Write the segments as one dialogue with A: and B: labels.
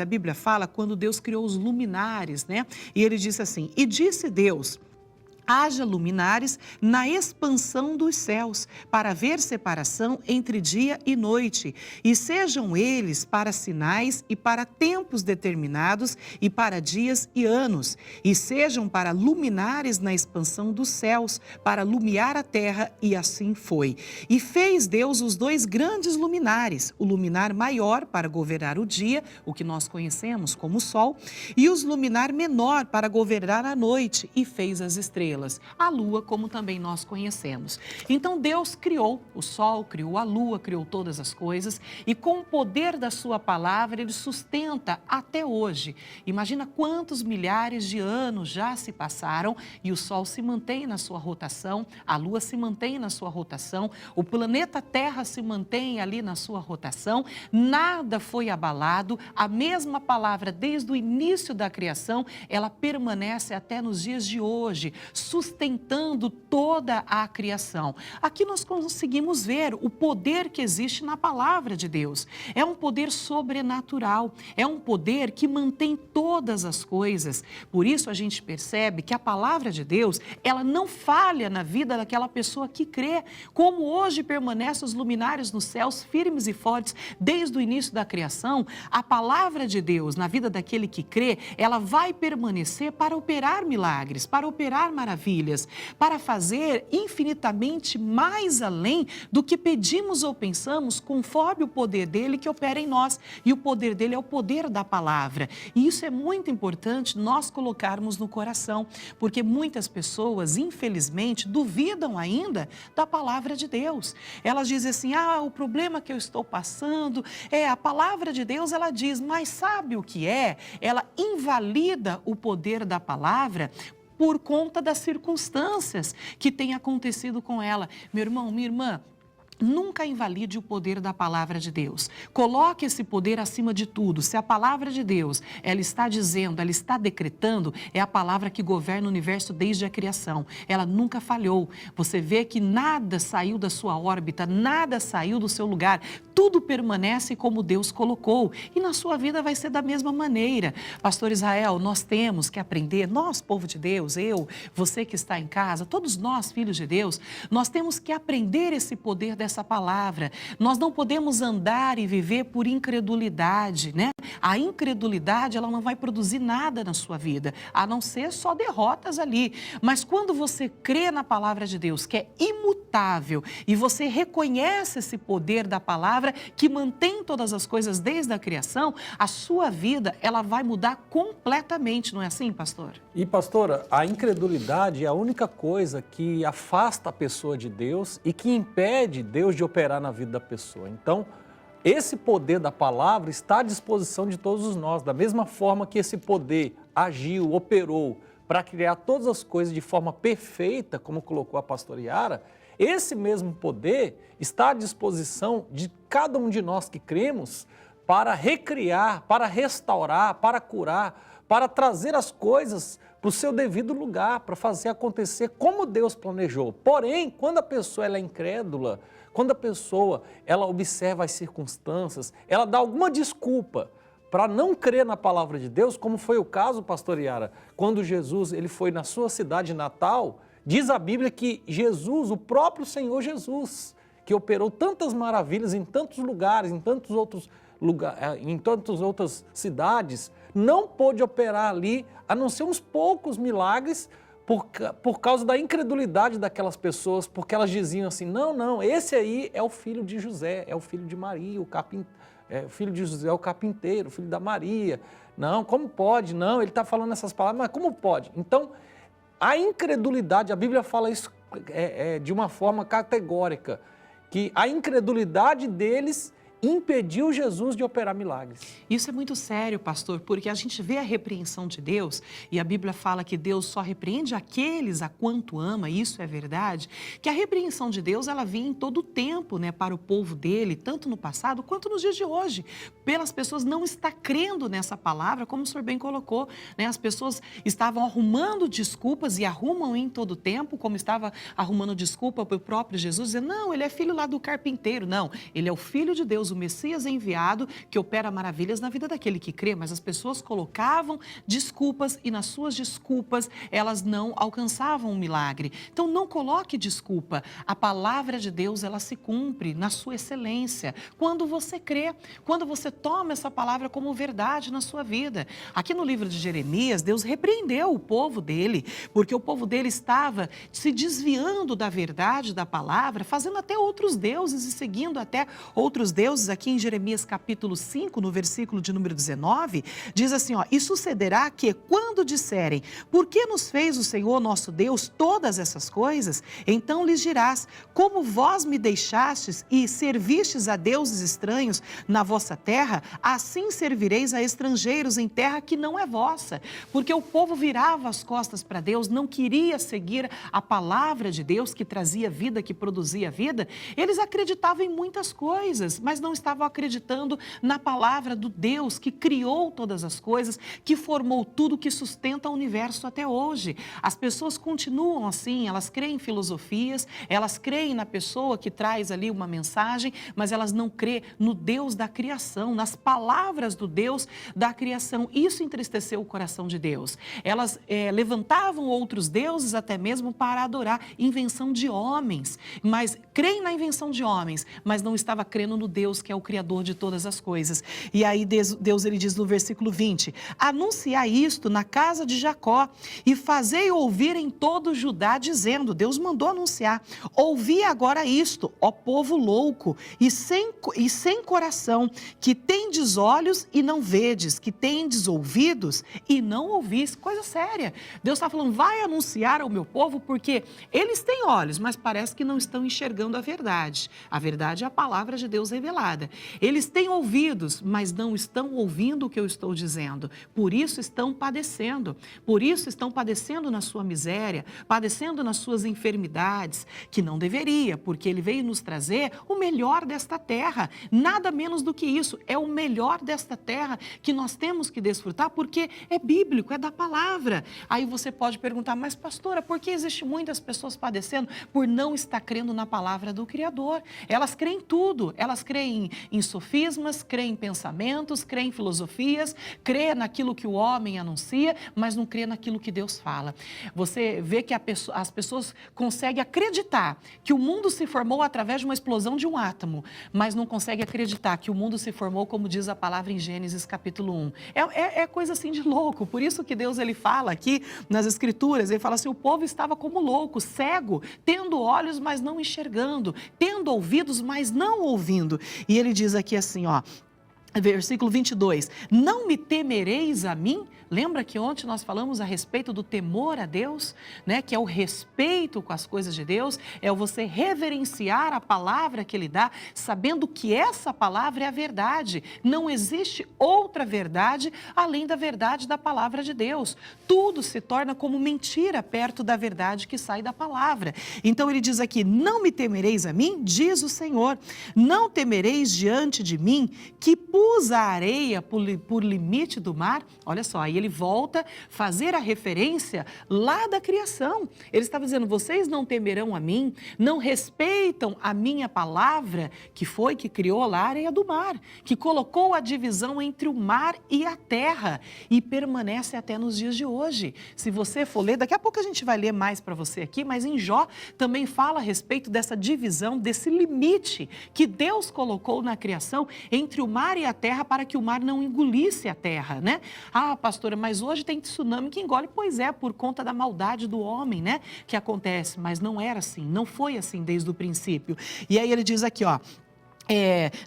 A: A Bíblia fala quando Deus criou os luminares, né? E ele disse assim: e disse Deus: haja luminares na expansão dos céus, para haver separação entre dia e noite, e sejam eles para sinais e para tempos determinados, e para dias e anos, e sejam para luminares na expansão dos céus, para lumiar a terra, e assim foi. E fez Deus os dois grandes luminares, o luminar maior para governar o dia, o que nós conhecemos como o sol, e os luminar menor para governar a noite, e fez as estrelas. A lua, como também nós conhecemos. Então Deus criou o sol, criou a lua, criou todas as coisas e com o poder da sua palavra ele sustenta até hoje. Imagina quantos milhares de anos já se passaram e o sol se mantém na sua rotação, a lua se mantém na sua rotação, o planeta Terra se mantém ali na sua rotação, nada foi abalado, a mesma palavra desde o início da criação, ela permanece até nos dias de hoje, sustentando toda a criação. Aqui nós conseguimos ver o poder que existe na palavra de Deus. É um poder sobrenatural, é um poder que mantém todas as coisas. Por isso a gente percebe que a palavra de Deus, ela não falha na vida daquela pessoa que crê. Como hoje permanecem os luminares nos céus firmes e fortes desde o início da criação, a palavra de Deus na vida daquele que crê, ela vai permanecer para operar milagres, para operar maravilhas, para fazer infinitamente mais além do que pedimos ou pensamos, conforme o poder dele que opera em nós. E o poder dele é o poder da palavra. E isso é muito importante nós colocarmos no coração, porque muitas pessoas, infelizmente, duvidam ainda da palavra de Deus. Elas dizem assim: ah, o problema que eu estou passando a palavra de Deus, ela diz, mas sabe o que é? Ela invalida o poder da palavra por conta das circunstâncias que têm acontecido com ela. Meu irmão, minha irmã, nunca invalide o poder da palavra de Deus. Coloque esse poder acima de tudo. Se a palavra de Deus, ela está dizendo, ela está decretando, é a palavra que governa o universo desde a criação. Ela nunca falhou. Você vê que nada saiu da sua órbita, nada saiu do seu lugar. Tudo permanece como Deus colocou. E na sua vida vai ser da mesma maneira. Pastor Israel, nós temos que aprender, nós, povo de Deus, eu, você que está em casa, todos nós, filhos de Deus, nós temos que aprender esse poder dessa palavra. Nós não podemos andar e viver por incredulidade, né? A incredulidade, ela não vai produzir nada na sua vida, a não ser só derrotas ali. Mas quando você crê na palavra de Deus, que é imutável, e você reconhece esse poder da palavra que mantém todas as coisas desde a criação, a sua vida, ela vai mudar completamente, não é assim, pastor?
B: E, pastora, a incredulidade é a única coisa que afasta a pessoa de Deus e que impede Deus de operar na vida da pessoa. Então, esse poder da palavra está à disposição de todos nós, da mesma forma que esse poder agiu, operou para criar todas as coisas de forma perfeita, como colocou a pastora Yara, esse mesmo poder está à disposição de cada um de nós que cremos para recriar, para restaurar, para curar, para trazer as coisas para o seu devido lugar, para fazer acontecer como Deus planejou. Porém, quando a pessoa ela é incrédula, quando a pessoa ela observa as circunstâncias, ela dá alguma desculpa para não crer na palavra de Deus, como foi o caso, pastor Yara, quando Jesus ele foi na sua cidade natal, diz a Bíblia que Jesus, o próprio Senhor Jesus, que operou tantas maravilhas em tantos lugares, em tantas outras cidades, não pôde operar ali, a não ser uns poucos milagres, por causa da incredulidade daquelas pessoas, porque elas diziam assim, não, esse aí é o filho de José, é o filho de Maria, o filho de José é o carpinteiro, o filho da Maria. Não, como pode? Não, ele está falando essas palavras, mas como pode? Então, a incredulidade, a Bíblia fala isso de uma forma categórica, que a incredulidade deles impediu Jesus de operar milagres.
A: Isso é muito sério, pastor, porque a gente vê a repreensão de Deus e a Bíblia fala que Deus só repreende aqueles a quanto ama, isso é verdade, que a repreensão de Deus ela vinha em todo o tempo, né, para o povo dele, tanto no passado quanto nos dias de hoje, pelas pessoas não estar crendo nessa palavra, como o senhor bem colocou, né, as pessoas estavam arrumando desculpas e arrumam em todo o tempo, como estava arrumando desculpa para o próprio Jesus, dizendo, não, ele é filho lá do carpinteiro, não, ele é o filho de Deus, Deus, o Messias enviado, que opera maravilhas na vida daquele que crê, mas as pessoas colocavam desculpas e nas suas desculpas elas não alcançavam o milagre. Então não coloque desculpa. A palavra de Deus, ela se cumpre na sua excelência. Quando você crê, quando você toma essa palavra como verdade na sua vida. Aqui no livro de Jeremias, Deus repreendeu o povo dele, porque o povo dele estava se desviando da verdade da palavra, fazendo até outros deuses e seguindo até outros deuses. Aqui em Jeremias capítulo 5, no versículo de número 19, diz assim, ó: e sucederá que quando disserem, por que nos fez o Senhor nosso Deus todas essas coisas? Então lhes dirás, como vós me deixastes e servistes a deuses estranhos na vossa terra, assim servireis a estrangeiros em terra que não é vossa. Porque o povo virava as costas para Deus, não queria seguir a palavra de Deus que trazia vida, que produzia vida. Eles acreditavam em muitas coisas, mas não estavam acreditando na palavra do Deus que criou todas as coisas, que formou tudo, que sustenta o universo até hoje. As pessoas continuam assim, elas creem em filosofias, elas creem na pessoa que traz ali uma mensagem, mas elas não creem no Deus da criação, nas palavras do Deus da criação. Isso entristeceu o coração de Deus. Elas levantavam outros deuses até mesmo para adorar, invenção de homens, mas creem na invenção de homens, mas não estava crendo no Deus que é o Criador de todas as coisas. E aí Deus ele diz no versículo 20, anunciai isto na casa de Jacó e fazei ouvir em todo Judá, dizendo, Deus mandou anunciar, ouvi agora isto, ó povo louco e sem coração, que tendes olhos e não vedes, que tendes ouvidos e não ouvis. Coisa séria. Deus está falando, vai anunciar ao meu povo, porque eles têm olhos, mas parece que não estão enxergando a verdade. A verdade é a palavra de Deus revelada. Eles têm ouvidos, mas não estão ouvindo o que eu estou dizendo. Por isso estão padecendo. Por isso estão padecendo na sua miséria, padecendo nas suas enfermidades, que não deveria, porque Ele veio nos trazer o melhor desta terra. Nada menos do que isso. É o melhor desta terra que nós temos que desfrutar, porque é bíblico, é da palavra. Aí você pode perguntar, mas pastora, por que existem muitas pessoas padecendo? Por não estar crendo na palavra do Criador. Elas creem em tudo. Elas creem em sofismas, creem em pensamentos, creem em filosofias, creem naquilo que o homem anuncia, mas não creem naquilo que Deus fala. Você vê que as pessoas conseguem acreditar que o mundo se formou através de uma explosão de um átomo, mas não conseguem acreditar que o mundo se formou, como diz a palavra em Gênesis capítulo 1. É coisa assim de louco. Por isso que Deus ele fala aqui nas Escrituras, ele fala assim, o povo estava como louco, cego, tendo olhos, mas não enxergando, tendo ouvidos, mas não ouvindo. E ele diz aqui assim, ó, versículo 22, não me temereis a mim? Lembra que ontem nós falamos a respeito do temor a Deus, né? Que é o respeito com as coisas de Deus, é o você reverenciar a palavra que Ele dá, sabendo que essa palavra é a verdade. Não existe outra verdade além da verdade da palavra de Deus. Tudo se torna como mentira perto da verdade que sai da palavra. Então ele diz aqui, não me temereis a mim, diz o Senhor, não temereis diante de mim, que pus a areia por limite do mar. Olha só, aí ele volta a fazer a referência lá da criação. Ele estava dizendo, vocês não temerão a mim, não respeitam a minha palavra, que foi que criou lá a areia do mar, que colocou a divisão entre o mar e a terra e permanece até nos dias de hoje. Se você for ler, daqui a pouco a gente vai ler mais para você aqui, mas em Jó também fala a respeito dessa divisão, desse limite que Deus colocou na criação entre o mar e a terra para que o mar não engolisse a terra, né? Ah, pastora, mas hoje tem tsunami que engole. Pois é, por conta da maldade do homem, né? Que acontece, mas não era assim, não foi assim desde o princípio. E aí ele diz aqui, ó,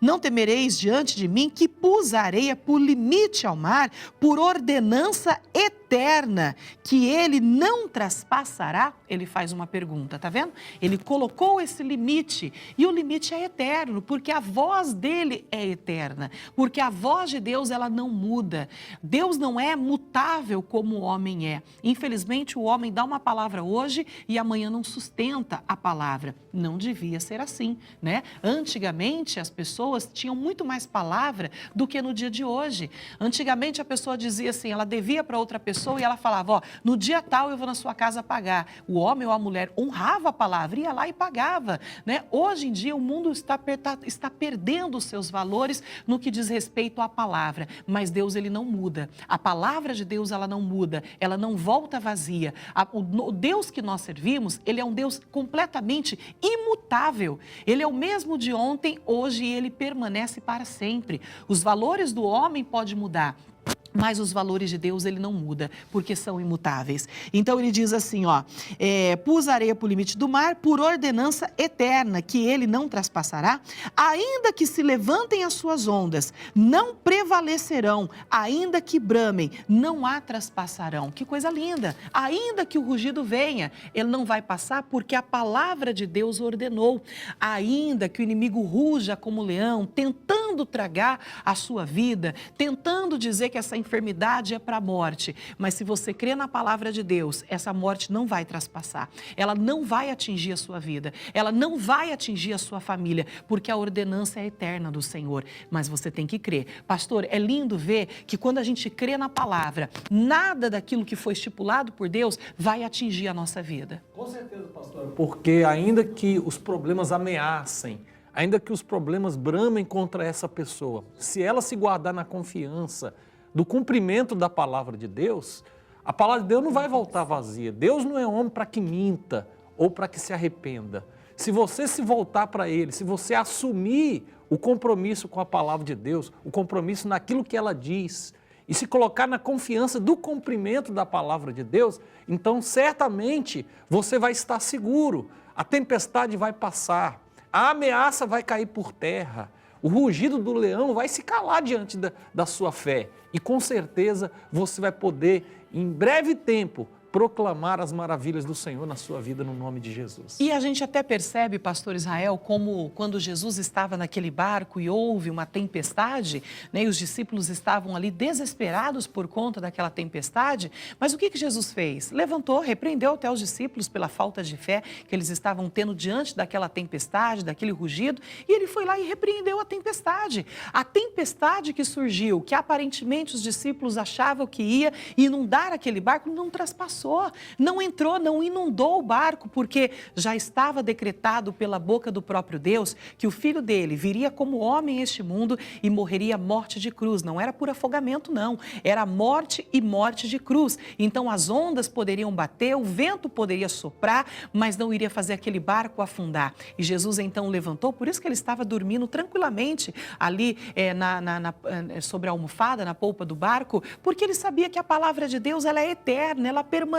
A: não temereis diante de mim, que pus a areia por limite ao mar, por ordenança eterna, que ele não traspassará? Ele faz uma pergunta, tá vendo? Ele colocou esse limite, e o limite é eterno, porque a voz dele é eterna, porque a voz de Deus, ela não muda. Deus não é mutável como o homem é. Infelizmente, o homem dá uma palavra hoje e amanhã não sustenta a palavra. Não devia ser assim, né? Antigamente, as pessoas tinham muito mais palavra do que no dia de hoje. Antigamente, a pessoa dizia assim, ela devia para outra pessoa pessoa e ela falava, ó, no dia tal eu vou na sua casa pagar. O homem ou a mulher honrava a palavra, ia lá e pagava, né? Hoje em dia o mundo está perdendo os seus valores no que diz respeito à palavra, mas Deus, ele não muda. A palavra de Deus, ela não muda, ela não volta vazia. O Deus que nós servimos, ele é um Deus completamente imutável. Ele é o mesmo de ontem, hoje, e ele permanece para sempre. Os valores do homem podem mudar, mas os valores de Deus, ele não muda, porque são imutáveis. Então, ele diz assim, ó, pus areia para o limite do mar, por ordenança eterna, que ele não traspassará, ainda que se levantem as suas ondas, não prevalecerão, ainda que bramem, não a traspassarão. Que coisa linda! Ainda que o rugido venha, ele não vai passar, porque a palavra de Deus ordenou. Ainda que o inimigo ruja como leão, tentando tragar a sua vida, tentando dizer que essa enfermidade é para a morte, mas se você crê na palavra de Deus, essa morte não vai traspassar, ela não vai atingir a sua vida, ela não vai atingir a sua família, porque a ordenança é eterna do Senhor, mas você tem que crer. Pastor, é lindo ver que quando a gente crê na palavra, nada daquilo que foi estipulado por Deus vai atingir a nossa vida.
B: Com certeza, pastor, porque ainda que os problemas ameacem, ainda que os problemas bramem contra essa pessoa, se ela se guardar na confiança do cumprimento da palavra de Deus, a palavra de Deus não vai voltar vazia. Deus não é homem para que minta ou para que se arrependa. Se você se voltar para Ele, se você assumir o compromisso com a palavra de Deus, o compromisso naquilo que ela diz, e se colocar na confiança do cumprimento da palavra de Deus, então certamente você vai estar seguro. A tempestade vai passar, a ameaça vai cair por terra, o rugido do leão vai se calar diante da sua fé. E com certeza você vai poder, em breve tempo, proclamar as maravilhas do Senhor na sua vida, no nome de Jesus.
A: E a gente até percebe, pastor Israel, como quando Jesus estava naquele barco e houve uma tempestade, né, e os discípulos estavam ali desesperados por conta daquela tempestade, mas o que Jesus fez? Levantou, repreendeu até os discípulos pela falta de fé que eles estavam tendo diante daquela tempestade, daquele rugido, e ele foi lá e repreendeu a tempestade. A tempestade que surgiu, que aparentemente os discípulos achavam que ia inundar aquele barco, não traspassou. Não entrou, não inundou o barco, porque já estava decretado pela boca do próprio Deus que o filho dele viria como homem a este mundo e morreria morte de cruz. Não era por afogamento, não. Era morte e morte de cruz. Então as ondas poderiam bater, o vento poderia soprar, mas não iria fazer aquele barco afundar. E Jesus então levantou, por isso que ele estava dormindo tranquilamente ali sobre a almofada, na polpa do barco, porque ele sabia que a palavra de Deus, ela é eterna, ela permanece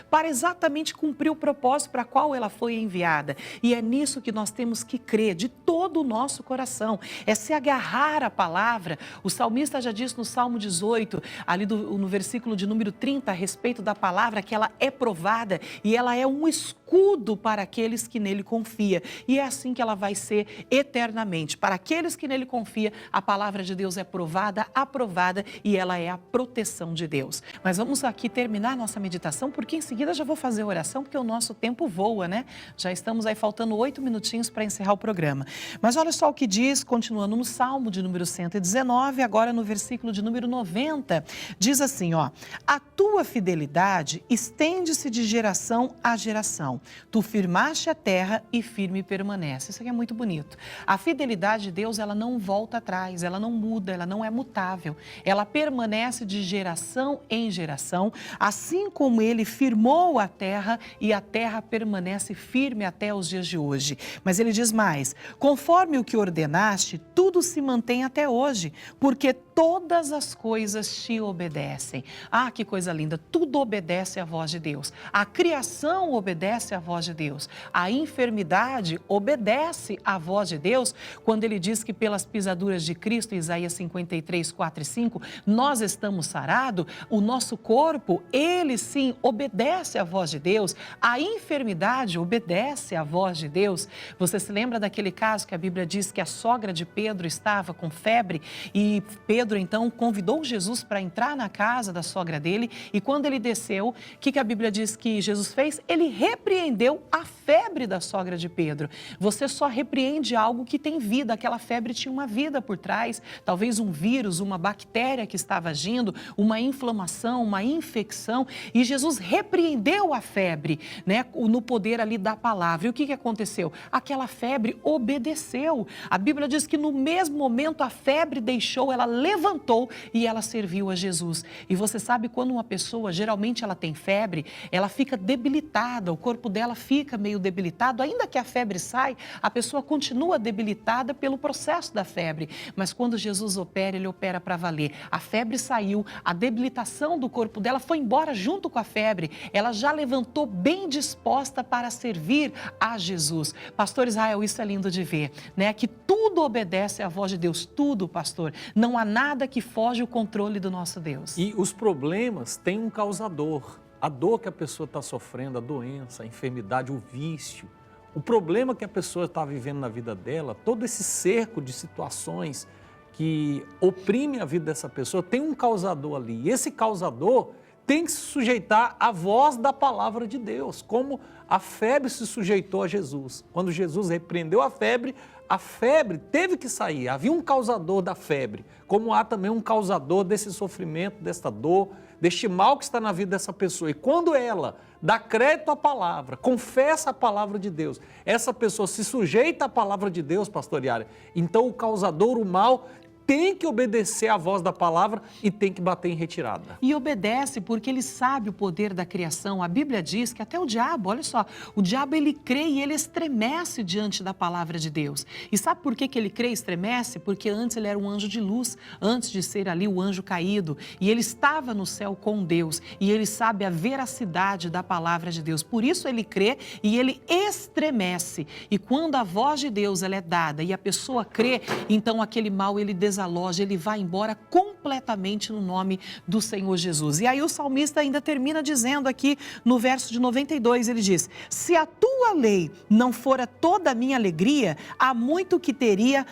A: para exatamente cumprir o propósito para qual ela foi enviada. E é nisso que nós temos que crer de todo o nosso coração, é se agarrar à palavra. O salmista já disse no Salmo 18, ali no versículo de número 30, a respeito da palavra, que ela é provada e ela é um escudo para aqueles que nele confiam. E é assim que ela vai ser eternamente. Para aqueles que nele confiam, a palavra de Deus é provada, aprovada e ela é a proteção de Deus. Mas vamos aqui terminar nossa meditação, porque em seguida já vou fazer a oração, porque o nosso tempo voa, né? Já estamos aí faltando 8 minutinhos para encerrar o programa. Mas olha só o que diz, continuando no Salmo de número 119, agora no versículo de número 90, diz assim, ó: a tua fidelidade estende-se de geração a geração. Tu firmaste a terra e firme permanece. Isso aqui é muito bonito. A fidelidade de Deus, ela não volta atrás, ela não muda, ela não é mutável. Ela permanece de geração em geração, assim como ele firmou a terra e a terra permanece firme até os dias de hoje. Mas ele diz mais: conforme o que ordenaste, tudo se mantém até hoje, porque todas as coisas te obedecem. Ah, que coisa linda! Tudo obedece à voz de Deus. A criação obedece à voz de Deus. A enfermidade obedece à voz de Deus, quando ele diz que pelas pisaduras de Cristo, Isaías 53, 4 e 5, nós estamos sarados, o nosso corpo, ele sim obedece à voz de Deus. A enfermidade obedece à voz de Deus. Você se lembra daquele caso que a Bíblia diz que a sogra de Pedro estava com febre e Pedro Pedro, então, convidou Jesus para entrar na casa da sogra dele e quando ele desceu, o que a Bíblia diz que Jesus fez? Ele repreendeu a febre da sogra de Pedro. Você só repreende algo que tem vida, aquela febre tinha uma vida por trás, talvez um vírus, uma bactéria que estava agindo, uma inflamação, uma infecção, e Jesus repreendeu a febre, né, no poder ali da palavra. E o que aconteceu? Aquela febre obedeceu. A Bíblia diz que no mesmo momento a febre deixou, ela levantou e ela serviu a Jesus. E você sabe quando uma pessoa, geralmente ela tem febre, ela fica debilitada, o corpo dela fica meio debilitado, ainda que a febre sai, a pessoa continua debilitada pelo processo da febre. Mas quando Jesus opera, ele opera para valer. A febre saiu, a debilitação do corpo dela foi embora junto com a febre. Ela já levantou bem disposta para servir a Jesus. Pastor Israel, isso é lindo de ver, né? Que tudo obedece à voz de Deus, tudo, pastor. Não há nada que foge o controle do nosso Deus.
B: E os problemas têm um causador. A dor que a pessoa está sofrendo, a doença, a enfermidade, o vício, o problema que a pessoa está vivendo na vida dela, todo esse cerco de situações que oprime a vida dessa pessoa, tem um causador ali. E esse causador tem que se sujeitar à voz da palavra de Deus, como a febre se sujeitou a Jesus. Quando Jesus repreendeu a febre teve que sair. Havia um causador da febre, como há também um causador desse sofrimento, desta dor, deste mal que está na vida dessa pessoa. E quando ela dá crédito à palavra, confessa a palavra de Deus, essa pessoa se sujeita à palavra de Deus, pastor Yara, então o causador, o mal, tem que obedecer à voz da palavra e tem que bater em retirada.
A: E obedece porque ele sabe o poder da criação. A Bíblia diz que até o diabo, olha só, o diabo ele crê e ele estremece diante da palavra de Deus. E sabe por que ele crê e estremece? Porque antes ele era um anjo de luz, antes de ser ali o anjo caído. E ele estava no céu com Deus e ele sabe a veracidade da palavra de Deus. Por isso ele crê e ele estremece. E quando a voz de Deus ela é dada e a pessoa crê, então aquele mal ele desaloja, ele vai embora completamente no nome do Senhor Jesus. E aí o salmista ainda termina dizendo aqui no verso de 92, ele diz: se a tua lei não fora toda a minha alegria, há muito que teria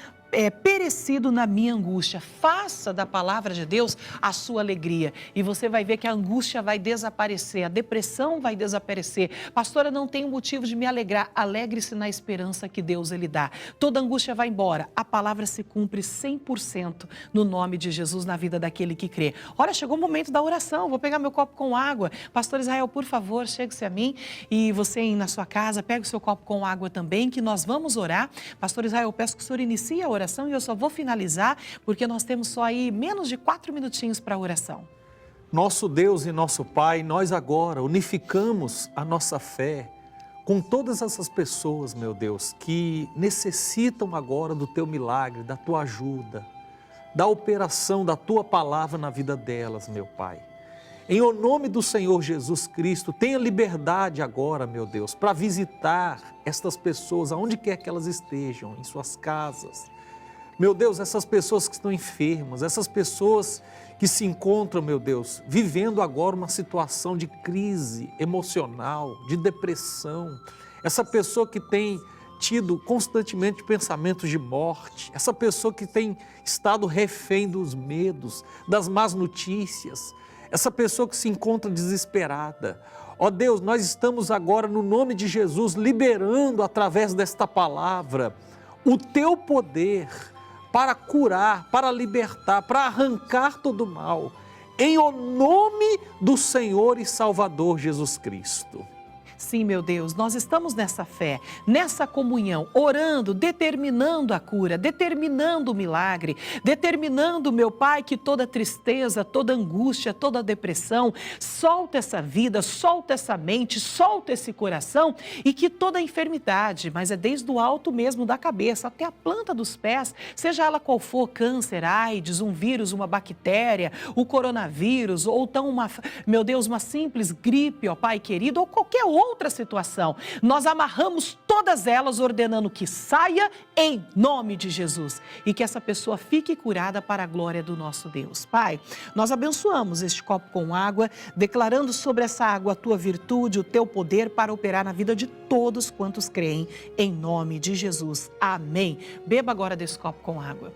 A: perecido na minha angústia. Faça da palavra de Deus a sua alegria e você vai ver que a angústia vai desaparecer, a depressão vai desaparecer. Pastora, não tenho motivo de me alegrar. Alegre-se na esperança que Deus ele dá. Toda angústia vai embora. A palavra se cumpre 100% no nome de Jesus na vida daquele que crê. Olha, chegou o momento da oração. Vou pegar meu copo com água. Pastor Israel, por favor, chegue-se a mim e você aí na sua casa, pega o seu copo com água também, que nós vamos orar. Pastor Israel, eu peço que o senhor inicie a oração e eu só vou finalizar porque nós temos só aí menos de 4 minutinhos para a oração.
B: Nosso Deus e nosso Pai, nós agora unificamos a nossa fé com todas essas pessoas, meu Deus, que necessitam agora do Teu milagre, da Tua ajuda, da operação da Tua palavra na vida delas, meu Pai. Em o nome do Senhor Jesus Cristo, tenha liberdade agora, meu Deus, para visitar estas pessoas, aonde quer que elas estejam, em suas casas. Meu Deus, essas pessoas que estão enfermas, essas pessoas que se encontram, meu Deus, vivendo agora uma situação de crise emocional, de depressão, essa pessoa que tem tido constantemente pensamentos de morte, essa pessoa que tem estado refém dos medos, das más notícias, essa pessoa que se encontra desesperada. Ó Deus, nós estamos agora no nome de Jesus liberando através desta palavra o Teu poder para curar, para libertar, para arrancar todo o mal, em o nome do Senhor e Salvador Jesus Cristo.
A: Sim, meu Deus, nós estamos nessa fé, nessa comunhão, orando, determinando a cura, determinando o milagre, determinando, meu Pai, que toda tristeza, toda angústia, toda depressão, solta essa vida, solta essa mente, solta esse coração e que toda enfermidade, mas é desde o alto mesmo da cabeça até a planta dos pés, seja ela qual for, câncer, AIDS, um vírus, uma bactéria, o coronavírus, ou então meu Deus, uma simples gripe, ó Pai querido, ou qualquer outra situação, nós amarramos todas elas ordenando que saia em nome de Jesus e que essa pessoa fique curada para a glória do nosso Deus. Pai, nós abençoamos este copo com água, declarando sobre essa água a tua virtude, o teu poder para operar na vida de todos quantos creem, em nome de Jesus. Amém. Beba agora desse copo com água.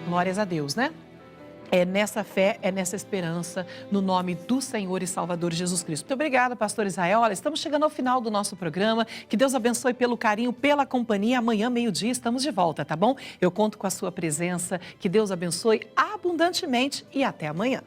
A: Glórias a Deus, né? É nessa fé, é nessa esperança, no nome do Senhor e Salvador Jesus Cristo. Muito obrigada, pastor Israel. Olha, estamos chegando ao final do nosso programa. Que Deus abençoe pelo carinho, pela companhia. Amanhã, meio-dia, estamos de volta, tá bom? Eu conto com a sua presença. Que Deus abençoe abundantemente e até amanhã.